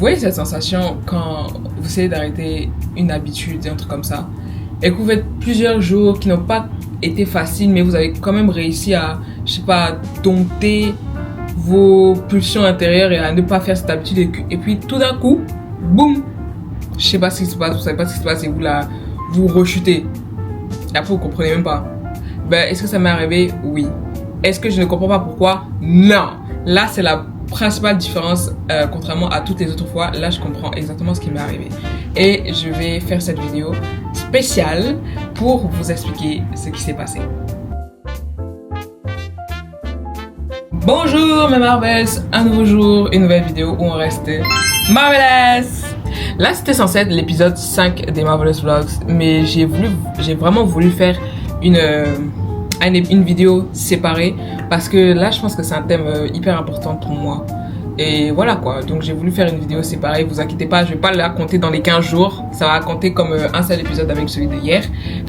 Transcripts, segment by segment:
voyez cette sensation quand vous essayez d'arrêter une habitude, un truc comme ça, et que vous faites plusieurs jours qui n'ont pas été faciles, mais vous avez quand même réussi à, je sais pas, dompter vos pulsions intérieures et à ne pas faire cette habitude, et puis tout d'un coup, boum, je sais pas ce qui se passe, vous savez pas ce qui se passe, et vous là, vous rechutez. Et après vous comprenez même pas. Ben, est-ce que ça m'est arrivé? Oui. Est-ce que je ne comprends pas pourquoi? Non. Là, c'est la principale différence, contrairement à toutes les autres fois. Là, je comprends exactement ce qui m'est arrivé. Et je vais faire cette vidéo spéciale pour vous expliquer ce qui s'est passé. Bonjour mes Marvels, un nouveau jour, une nouvelle vidéo où on reste Marvelous. Là, c'était censé être l'épisode 5 des Marvelous Vlogs, mais j'ai vraiment voulu faire une vidéo séparée parce que là je pense que c'est un thème hyper important pour moi et voilà quoi, donc j'ai voulu faire une vidéo séparée. Vous inquiétez pas, je vais pas la compter dans les 15 jours, ça va compter comme un seul épisode avec celui de hier,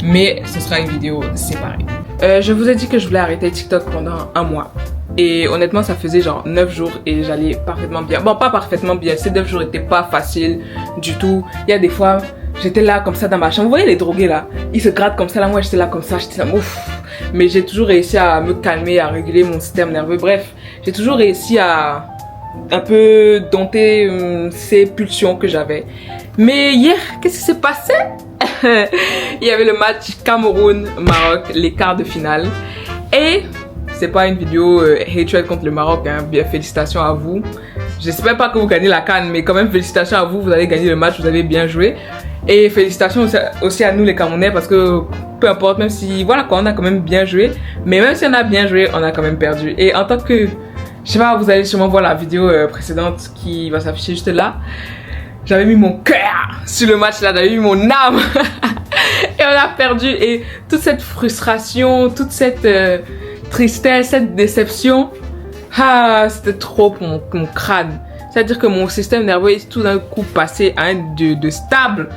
mais ce sera une vidéo séparée. Je vous ai dit que je voulais arrêter TikTok pendant un mois et honnêtement ça faisait genre 9 jours et j'allais parfaitement bien. Bon, pas parfaitement bien, ces 9 jours étaient pas faciles du tout. Il y a des fois j'étais là comme ça dans ma chambre, vous voyez les drogués là, ils se grattent comme ça, là moi j'étais là comme ça, j'étais là ouf. Mais j'ai toujours réussi à me calmer, à réguler mon système nerveux. Bref, j'ai toujours réussi à un peu dompter ces pulsions que j'avais. Mais hier, qu'est-ce qui s'est passé? Il y avait le match Cameroun-Maroc, les quarts de finale. Et c'est pas une vidéo hatred contre le Maroc, hein. Bien, félicitations à vous. J'espère pas que vous gagnez la CAN, mais quand même félicitations à vous, vous avez gagné le match, vous avez bien joué. Et félicitations aussi à nous les Camerounais parce que peu importe, même si voilà quoi, on a quand même bien joué, mais même si on a bien joué, on a quand même perdu. Et en tant que, je sais pas, vous allez sûrement voir la vidéo précédente qui va s'afficher juste là. J'avais mis mon cœur sur le match là, j'avais mis mon âme et on a perdu. Et toute cette frustration, toute cette tristesse, cette déception, c'était trop pour mon crâne. C'est-à-dire que mon système nerveux est tout d'un coup passé à de stable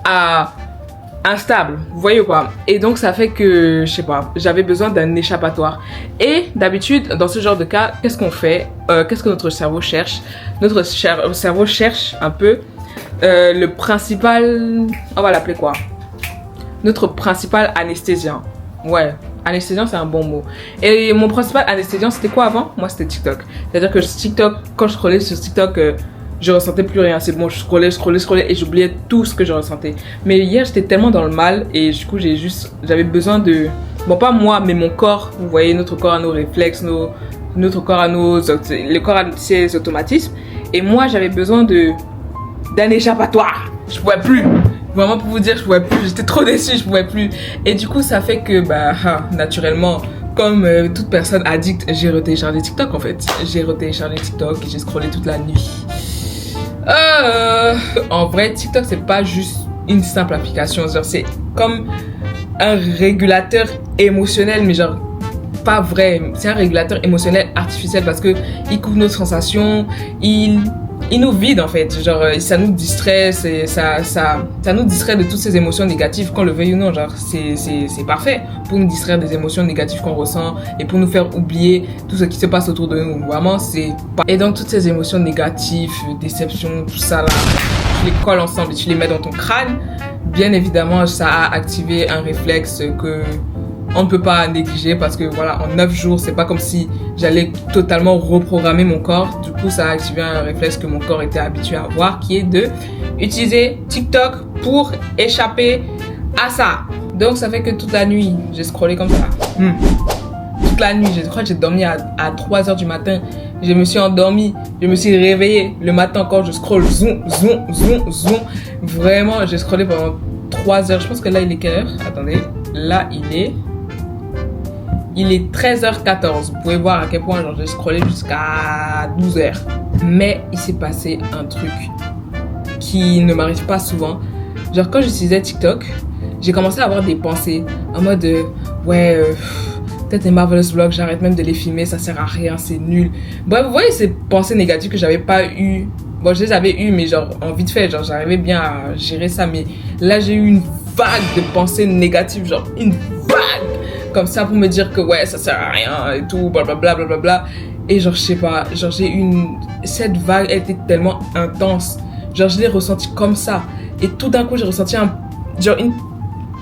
à instable, vous voyez ou pas? Et donc ça fait que, je sais pas, j'avais besoin d'un échappatoire. Et d'habitude, dans ce genre de cas, qu'est-ce qu'on fait? Qu'est-ce que notre cerveau cherche? Notre cerveau cherche un peu le principal, on va l'appeler quoi? Notre principal anesthésien. Ouais, anesthésien c'est un bon mot. Et mon principal anesthésien c'était quoi avant? Moi c'était TikTok. C'est-à-dire que TikTok, quand je scrollais sur TikTok, je ressentais plus rien. C'est bon, je scrollais et j'oubliais tout ce que je ressentais. Mais hier j'étais tellement dans le mal et du coup j'avais besoin de, bon pas moi mais mon corps. Vous voyez, notre corps a nos réflexes, notre corps a le corps a ses automatismes. Et moi j'avais besoin d'un échappatoire. Je pouvais plus. Vraiment pour vous dire, je pouvais plus, j'étais trop déçue, je pouvais plus. Et du coup, ça fait que, naturellement, comme toute personne addicte, j'ai retéléchargé TikTok en fait. J'ai retéléchargé TikTok et j'ai scrollé toute la nuit. En vrai, TikTok, c'est pas juste une simple application. Genre, c'est comme un régulateur émotionnel, mais genre, pas vrai. C'est un régulateur émotionnel artificiel parce que il couvre nos sensations, il nous vide en fait, genre ça nous distrait, ça nous distrait de toutes ces émotions négatives, qu'on le veuille ou non, genre c'est parfait pour nous distraire des émotions négatives qu'on ressent et pour nous faire oublier tout ce qui se passe autour de nous, vraiment c'est pas... Et donc toutes ces émotions négatives, déception, tout ça là, tu les colles ensemble et tu les mets dans ton crâne, bien évidemment ça a activé un réflexe que on ne peut pas négliger parce que voilà, en 9 jours, c'est pas comme si j'allais totalement reprogrammer mon corps. Du coup, ça a activé un réflexe que mon corps était habitué à avoir, qui est de utiliser TikTok pour échapper à ça. Donc, ça fait que toute la nuit, j'ai scrollé comme ça. Toute la nuit, je crois que j'ai dormi à 3h du matin. Je me suis endormie, je me suis réveillée. Le matin encore, je scrolle, zoom. Vraiment, j'ai scrollé pendant 3 heures. Je pense que là, il est quelle heure? Attendez, là, il est 13h14. Vous pouvez voir à quel point j'ai scrollé jusqu'à 12h. Mais il s'est passé un truc qui ne m'arrive pas souvent. Genre quand j'utilisais TikTok, j'ai commencé à avoir des pensées en mode peut-être les Marvelous Vlogs, j'arrête même de les filmer, ça sert à rien, c'est nul. Bref, vous voyez ces pensées négatives que j'avais pas eues. Bon, je les avais eues, mais genre en vite fait, genre j'arrivais bien à gérer ça. Mais là, j'ai eu une vague de pensées négatives, genre une vague comme ça pour me dire que ouais, ça sert à rien et tout, blablabla. Et genre, je sais pas, genre cette vague, elle était tellement intense. Genre, je l'ai ressenti comme ça. Et tout d'un coup, j'ai ressenti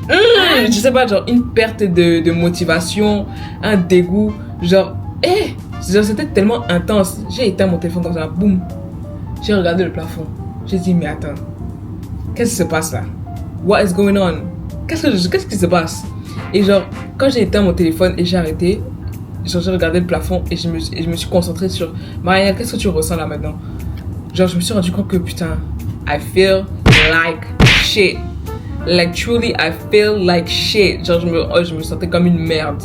je sais pas, genre une perte de motivation, un dégoût. Genre, genre, c'était tellement intense. J'ai éteint mon téléphone comme ça, boum. J'ai regardé le plafond. J'ai dit, mais attends, qu'est-ce qui se passe là? What is going on? Qu'est-ce qui se passe? Et genre, quand j'ai éteint mon téléphone et j'ai arrêté, genre j'ai regardé le plafond et je me suis concentrée sur Marianne, qu'est-ce que tu ressens là maintenant? Genre, je me suis rendu compte que putain, I feel like shit. Like truly, I feel like shit. Genre, je me sentais comme une merde.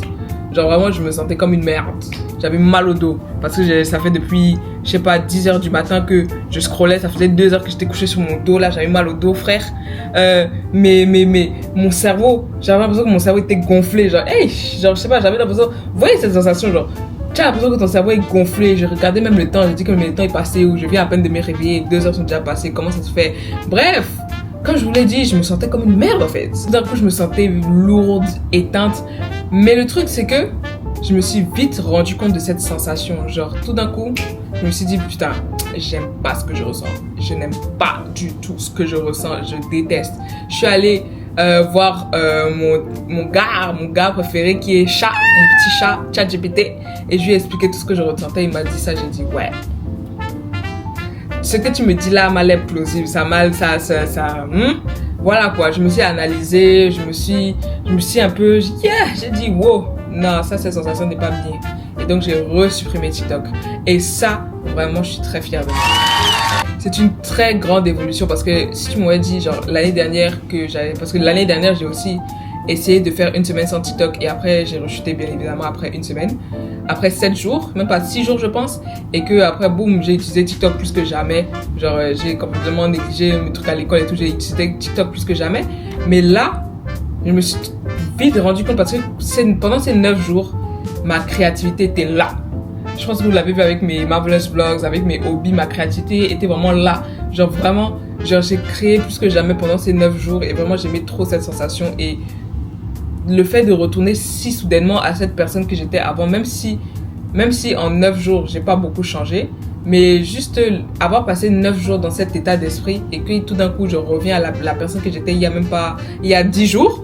Genre, vraiment, je me sentais comme une merde. J'avais mal au dos. Parce que ça fait depuis, je sais pas, 10h du matin que je scrollais. Ça faisait 2 heures que j'étais couchée sur mon dos. Là, j'avais mal au dos, frère. Mais mon cerveau, j'avais l'impression que mon cerveau était gonflé. Genre, genre, je sais pas, j'avais l'impression. Vous voyez cette sensation, genre, tu as l'impression que ton cerveau est gonflé. Je regardais même le temps. Je dis que le temps est passé ou je viens à peine de me réveiller. 2 heures sont déjà passées. Comment ça se fait? Bref. Comme je vous l'ai dit, je me sentais comme une merde en fait. D'un coup, je me sentais lourde, éteinte. Mais le truc, c'est que je me suis vite rendu compte de cette sensation. Genre, tout d'un coup, je me suis dit, putain, j'aime pas ce que je ressens. Je n'aime pas du tout ce que je ressens. Je déteste. Je suis allée voir mon gars préféré qui est chat, mon petit chat, ChatGPT. Et je lui ai expliqué tout ce que je ressentais. Il m'a dit ça, j'ai dit, ouais. Ce que tu me dis là m'a l'air plausible, voilà quoi, je me suis analysée, je me suis un peu, j'ai dit wow, non, ça cette sensation n'est pas bien. Et donc j'ai resupprimé TikTok. Et ça, vraiment, je suis très fière de moi. C'est une très grande évolution parce que si tu m'aurais dit genre l'année dernière parce que l'année dernière j'ai aussi essayé de faire une semaine sans TikTok et après j'ai rechuté bien évidemment après une semaine. Après 7 jours, même pas 6 jours je pense, et que après boum, j'ai utilisé TikTok plus que jamais. Genre j'ai complètement négligé mes trucs à l'école et tout, j'ai utilisé TikTok plus que jamais. Mais là, je me suis vite rendu compte parce que pendant ces 9 jours, ma créativité était là. Je pense que vous l'avez vu avec mes Marvelous Vlogs, avec mes hobbies, ma créativité était vraiment là. Genre vraiment, genre j'ai créé plus que jamais pendant ces 9 jours et vraiment j'aimais trop cette sensation et le fait de retourner si soudainement à cette personne que j'étais avant, même si en 9 jours, j'ai pas beaucoup changé, mais juste avoir passé 9 jours dans cet état d'esprit et que tout d'un coup, je reviens à la personne que j'étais il y a 10 jours,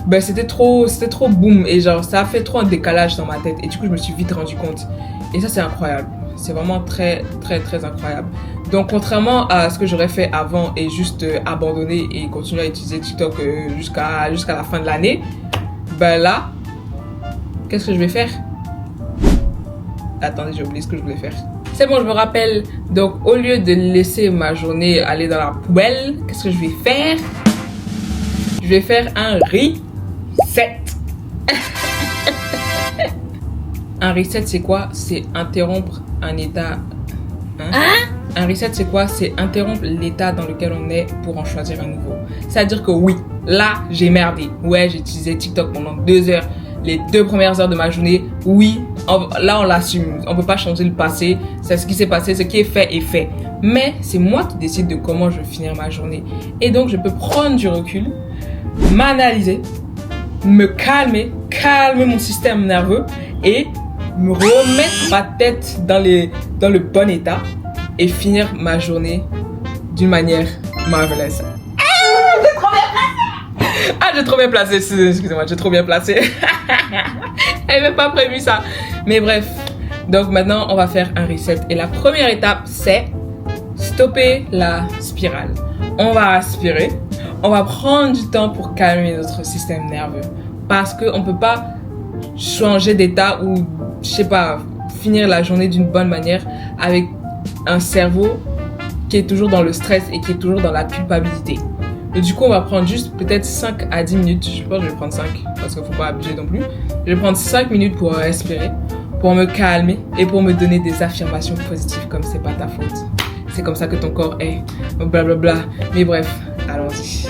ben c'était trop boum et genre ça a fait trop un décalage dans ma tête et du coup, je me suis vite rendu compte. Et ça, c'est incroyable. C'est vraiment très, très, très incroyable. Donc, contrairement à ce que j'aurais fait avant et juste abandonner et continuer à utiliser TikTok jusqu'à la fin de l'année, ben là, qu'est-ce que je vais faire? Attendez, j'ai oublié ce que je voulais faire. C'est bon, je me rappelle. Donc, au lieu de laisser ma journée aller dans la poubelle, qu'est-ce que je vais faire? Je vais faire un reset. Un reset, c'est quoi? C'est interrompre un état. Un reset, c'est quoi? C'est interrompre l'état dans lequel on est pour en choisir un nouveau. C'est-à-dire que oui, là, j'ai merdé. Ouais, j'ai utilisé TikTok pendant 2 heures. Les 2 premières heures de ma journée, oui, là, on l'assume. On peut pas changer le passé. C'est ce qui s'est passé, ce qui est fait est fait. Mais c'est moi qui décide de comment je vais finir ma journée. Et donc, je peux prendre du recul, m'analyser, me calmer mon système nerveux et me remettre ma tête dans le bon état et finir ma journée d'une manière marveilleuse. J'ai trop bien placé. Excusez-moi, j'ai trop bien placé. Elle n'avait pas prévu ça. Mais bref. Donc maintenant, on va faire un reset. Et la première étape, c'est stopper la spirale. On va aspirer. On va prendre du temps pour calmer notre système nerveux. Parce qu'on ne peut pas changer d'état ou, je sais pas, finir la journée d'une bonne manière avec un cerveau qui est toujours dans le stress et qui est toujours dans la culpabilité. Et du coup, on va prendre juste peut-être 5 à 10 minutes. Je pense que je vais prendre 5 parce qu'il ne faut pas abuser non plus. Je vais prendre 5 minutes pour respirer, pour me calmer et pour me donner des affirmations positives comme c'est pas ta faute. C'est comme ça que ton corps est. Blablabla. Mais bref, allons-y.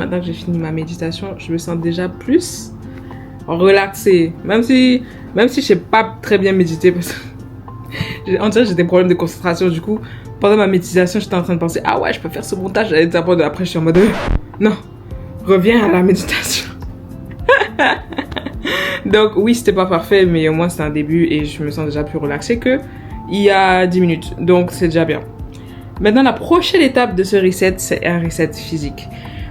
maintenant que j'ai fini ma méditation, je me sens déjà plus relaxée. Même si je sais pas très bien méditer parce que on dirait que j'ai des problèmes de concentration. Du coup, pendant ma méditation, j'étais en train de penser, ah ouais, je peux faire ce montage. Et après, je suis en mode, non, reviens à la méditation. Donc oui, c'était pas parfait, mais au moins c'est un début et je me sens déjà plus relaxée que il y a 10 minutes. Donc c'est déjà bien. Maintenant, la prochaine étape de ce reset, c'est un reset physique.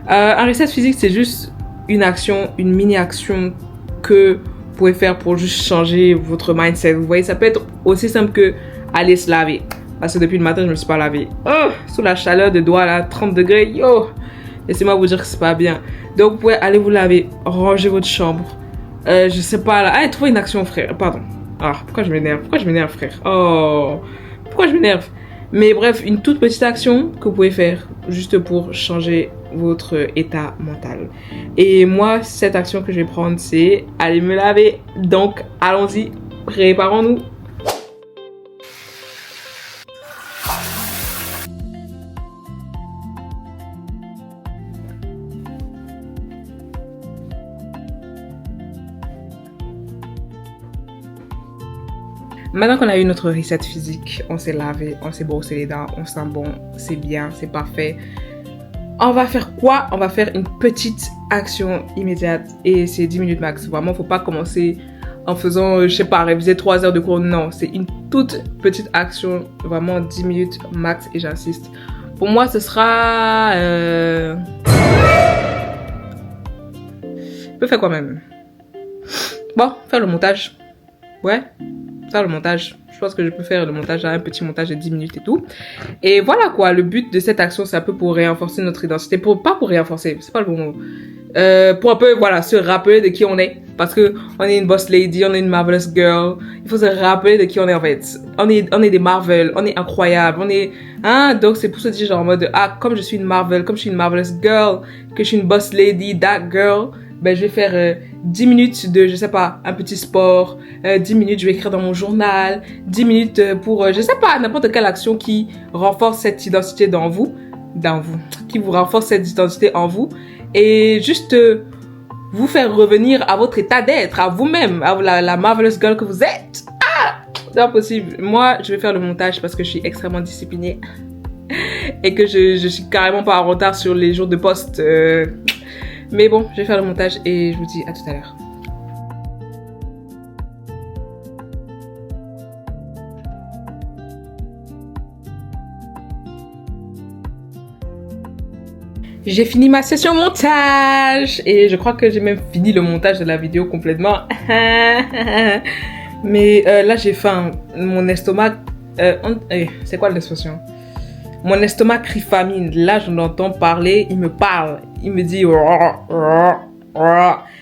Un reset physique, c'est juste une action, une mini-action que vous pouvez faire pour juste changer votre mindset. Vous voyez, ça peut être aussi simple que aller se laver. Parce que depuis le matin, je me suis pas lavée. Oh, sous la chaleur de doigts là, 30 degrés, yo! Laissez-moi vous dire que c'est pas bien. Donc, vous pouvez aller vous laver, ranger votre chambre. Je sais pas là. Allez, trouvez une action, frère. Pardon. Ah, pourquoi je m'énerve? Pourquoi je m'énerve, frère? Oh, pourquoi je m'énerve? Mais bref, une toute petite action que vous pouvez faire juste pour changer votre état mental. Et moi, cette action que je vais prendre, c'est aller me laver. Donc, allons-y, préparons-nous. Maintenant qu'on a eu notre reset physique, on s'est lavé, on s'est brossé les dents, on sent bon, c'est bien, c'est parfait. On va faire quoi? On va faire une petite action immédiate et c'est 10 minutes max. Vraiment, faut pas commencer en faisant, je sais pas, réviser 3 heures de cours. Non, c'est une toute petite action, vraiment 10 minutes max et j'insiste. Pour moi, ce sera... Je peux faire quoi même? Bon, faire le montage. Ouais. Faire le montage. Je pense que je peux faire le montage, un petit montage de 10 minutes et tout. Et voilà quoi, le but de cette action, c'est un peu pour renforcer notre identité. Pas pour renforcer, c'est pas le bon mot. Pour un peu, voilà, se rappeler de qui on est. Parce que on est une boss lady, on est une marvelous girl. Il faut se rappeler de qui on est en fait. On est des Marvel, on est incroyable, on est... Hein, donc c'est pour se dire genre en mode, ah, comme je suis une Marvel, comme je suis une marvelous girl, que je suis une boss lady, that girl... Ben, je vais faire 10 minutes de, je sais pas, un petit sport, 10 minutes, je vais écrire dans mon journal, 10 minutes pour, je sais pas, n'importe quelle action qui renforce cette identité dans vous, qui vous renforce cette identité en vous, et juste vous faire revenir à votre état d'être, à vous-même, à la marvelous girl que vous êtes. Ah! C'est pas possible. Moi, je vais faire le montage parce que je suis extrêmement disciplinée et que je suis carrément pas en retard sur les jours de poste. Mais bon, je vais faire le montage et je vous dis à tout à l'heure. J'ai fini ma session montage et je crois que j'ai même fini le montage de la vidéo complètement. Mais là j'ai faim. Mon estomac... c'est quoi l'expression? Mon estomac crie famine. Là, je l'entends parler. Il me parle. Il me dit...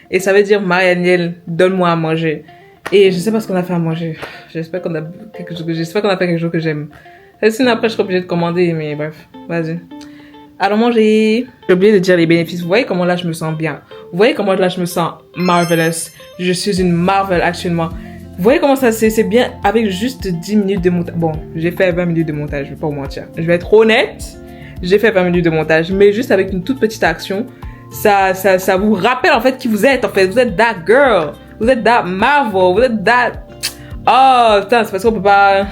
Et ça veut dire, Marie-Aniel, donne-moi à manger. Et je sais pas ce qu'on a fait à manger. J'espère qu'on a fait quelque chose que j'aime. Sinon, après, je serai obligée de commander. Mais bref, vas-y. Allons manger. J'ai oublié de dire les bénéfices. Vous voyez comment là, je me sens bien. Vous voyez comment là, je me sens marvelous. Je suis une Marvel actuellement. Vous voyez comment ça c'est bien avec juste 10 minutes de montage. Bon, j'ai fait 20 minutes de montage, je vais pas vous mentir. Je vais être honnête, j'ai fait 20 minutes de montage, mais juste avec une toute petite action, ça vous rappelle en fait qui vous êtes en fait. Vous êtes that girl, vous êtes that Marvel, vous êtes that... Oh, putain, c'est parce qu'on peut pas...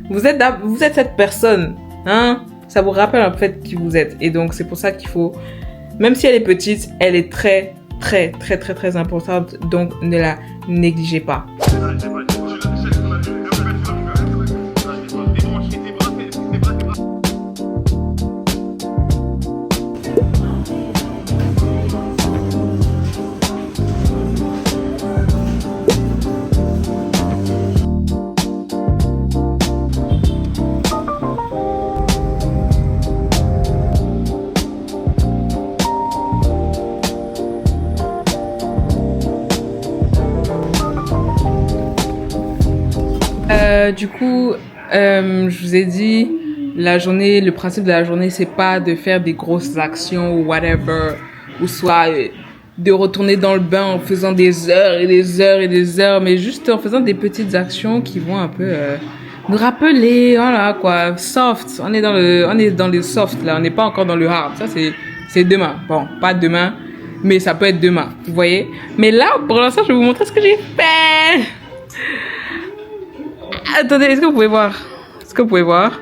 Vous êtes cette personne, hein. Ça vous rappelle en fait qui vous êtes. Et donc, c'est pour ça qu'il faut... Même si elle est petite, elle est très importante, donc ne la négligez pas. Du coup, je vous ai dit, la journée, le principe de la journée, c'est pas de faire des grosses actions ou whatever, ou soit de retourner dans le bain en faisant des heures et des heures et des heures, mais juste en faisant des petites actions qui vont un peu nous rappeler, voilà quoi, soft. On est dans le soft là, on n'est pas encore dans le hard. Ça c'est c'est demain. Bon, pas demain, mais ça peut être demain, vous voyez. Mais là, pour l'instant, je vais vous montrer ce que j'ai fait. Attendez, est-ce que vous pouvez voir? Est-ce que vous pouvez voir?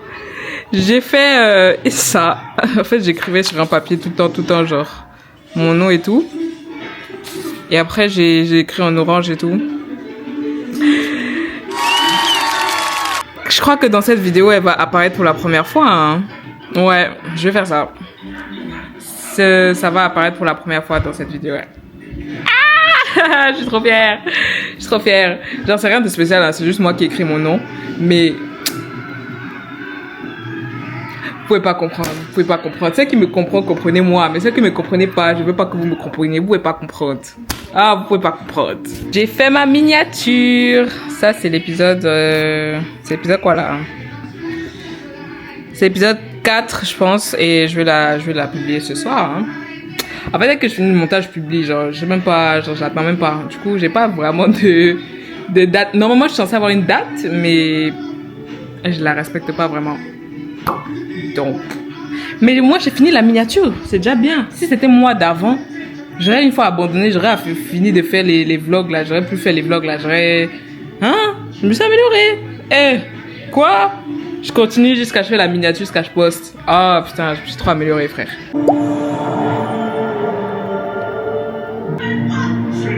J'ai fait ça. En fait, j'écrivais sur un papier tout le temps, genre, mon nom et tout. Et après, j'ai écrit en orange et tout. Je crois que dans cette vidéo, elle va apparaître pour la première fois. Hein. Ouais, je vais faire ça. Ça va apparaître pour la première fois dans cette vidéo. Ouais. Ah, je suis trop fière. Je suis trop fière. Genre, c'est rien de spécial, hein. C'est juste moi qui écris mon nom. Mais vous pouvez pas comprendre. Vous pouvez pas comprendre. Ceux qui me comprennent, comprenez-moi. Mais ceux qui me comprenez pas, je veux pas que vous me compreniez. Vous pouvez pas comprendre. Ah, vous pouvez pas comprendre. J'ai fait ma miniature. Ça, c'est l'épisode... C'est l'épisode quoi, là? C'est l'épisode 4, je pense. Et je vais la publier ce soir. Hein. En fait, dès que je finis le montage, je publie. Genre, je sais même pas... Genre, j'attends même pas. Du coup, j'ai pas vraiment de date. Normalement, je suis censée avoir une date, mais... Je la respecte pas vraiment. Donc... Mais moi, j'ai fini la miniature. C'est déjà bien. Si c'était moi d'avant... J'aurais une fois abandonné, j'aurais fini de faire les vlogs là, j'aurais plus faire les vlogs là, j'aurais... Hein? Je me suis améliorée. Eh, quoi? Je continue jusqu'à je fais la miniature, jusqu'à je poste. Ah putain, je me suis trop améliorée, frère. C'est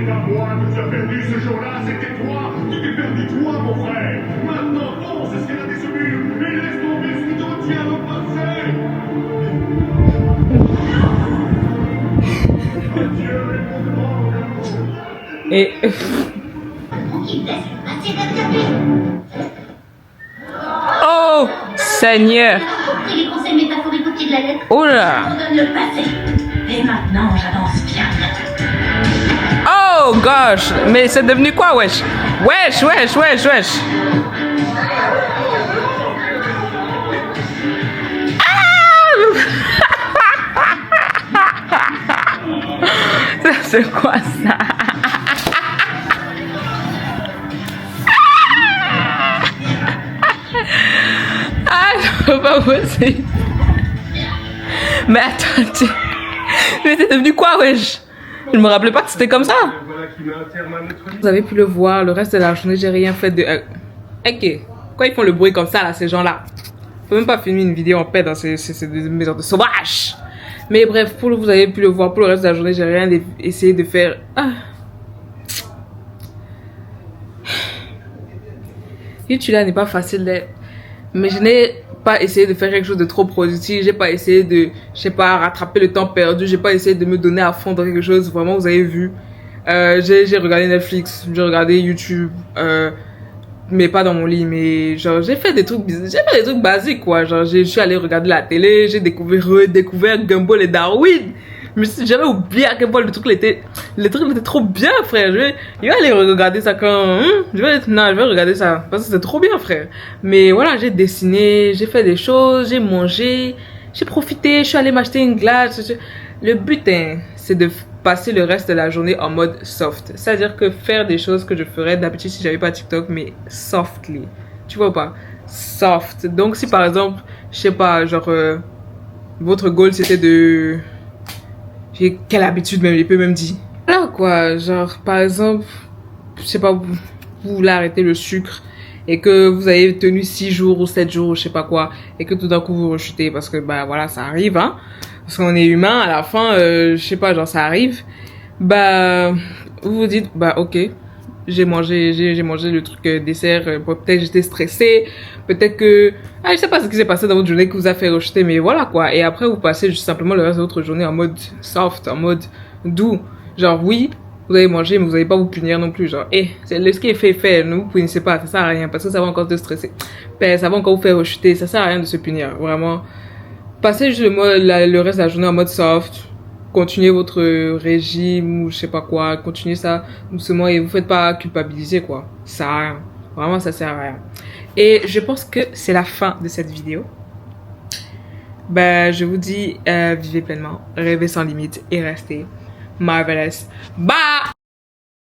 pas moi que tu as perdu ce jour-là, c'était toi. Tu t'es perdu toi, mon frère. Maintenant, fonce, escalader ce mur et laisse tomber ce qui te retient au passé. Et... Oh Seigneur. Les conseils métaphoriques au pied de la lettre. Oh là. Abandonne le passé. Et maintenant, j'avance bien. Oh gosh. Mais c'est devenu quoi, wesh? Wesh. C'est quoi ça? Ah, c'est pas possible. Mais attendez. Mais c'est devenu quoi, wesh? Je me rappelais pas que c'était comme ça. Vous avez pu le voir, le reste de la journée, j'ai rien fait de... Ok. Pourquoi ils font le bruit comme ça, là, ces gens-là? Faut même pas filmer une vidéo en paix dans ces maisons de sauvages. Mais bref, vous avez pu le voir, pour le reste de la journée, j'ai rien essayé de faire. Ah. YouTube là n'est pas facile, mais je n'ai pas essayé de faire quelque chose de trop productif. J'ai pas essayé de, je sais pas, rattraper le temps perdu. J'ai pas essayé de me donner à fond dans quelque chose. Vraiment, vous avez vu. J'ai regardé Netflix, j'ai regardé YouTube. Mais pas dans mon lit, mais genre j'ai fait des trucs basiques quoi, genre je suis allée regarder la télé, j'ai redécouvert Gumball et Darwin. J'avais oublié à quel point le truc était trop bien, frère. Je vais aller regarder ça quand je vais regarder ça parce que c'est trop bien, frère. Mais voilà, j'ai dessiné, j'ai fait des choses, j'ai mangé, j'ai profité, je suis allée m'acheter une glace. Le but c'est de passer le reste de la journée en mode soft. C'est-à-dire que faire des choses que je ferais d'habitude si j'avais pas TikTok, mais softly. Tu vois pas? Soft. Donc si par exemple, je sais pas, genre, votre goal c'était de... J'ai quelle habitude même, je peux même dire. Là quoi, genre par exemple, je sais pas, vous voulez arrêter le sucre et que vous avez tenu 6 jours ou 7 jours ou je sais pas quoi et que tout d'un coup vous rechutez parce que bah voilà, ça arrive hein. Parce qu'on est humain, à la fin, je sais pas, genre ça arrive. Bah, vous vous dites, bah ok, j'ai mangé le truc dessert. Peut-être j'étais stressée, peut-être que, je sais pas ce qui s'est passé dans votre journée qui vous a fait rejeter, mais voilà quoi. Et après vous passez juste simplement le reste de votre journée en mode soft, en mode doux. Genre oui, vous avez mangé, mais vous n'allez pas vous punir non plus. Genre, ce qui est fait, ne vous punissez pas, ça sert à rien parce que ça va encore te stresser. Ben, ça va encore vous faire rejeter, ça sert à rien de se punir, vraiment. Passez juste le reste de la journée en mode soft. Continuez votre régime ou je sais pas quoi. Continuez ça doucement et vous faites pas culpabiliser quoi. Ça sert à rien. Vraiment ça sert à rien. Et je pense que c'est la fin de cette vidéo. Ben je vous dis vivez pleinement, rêvez sans limite et restez marvelous. Bye!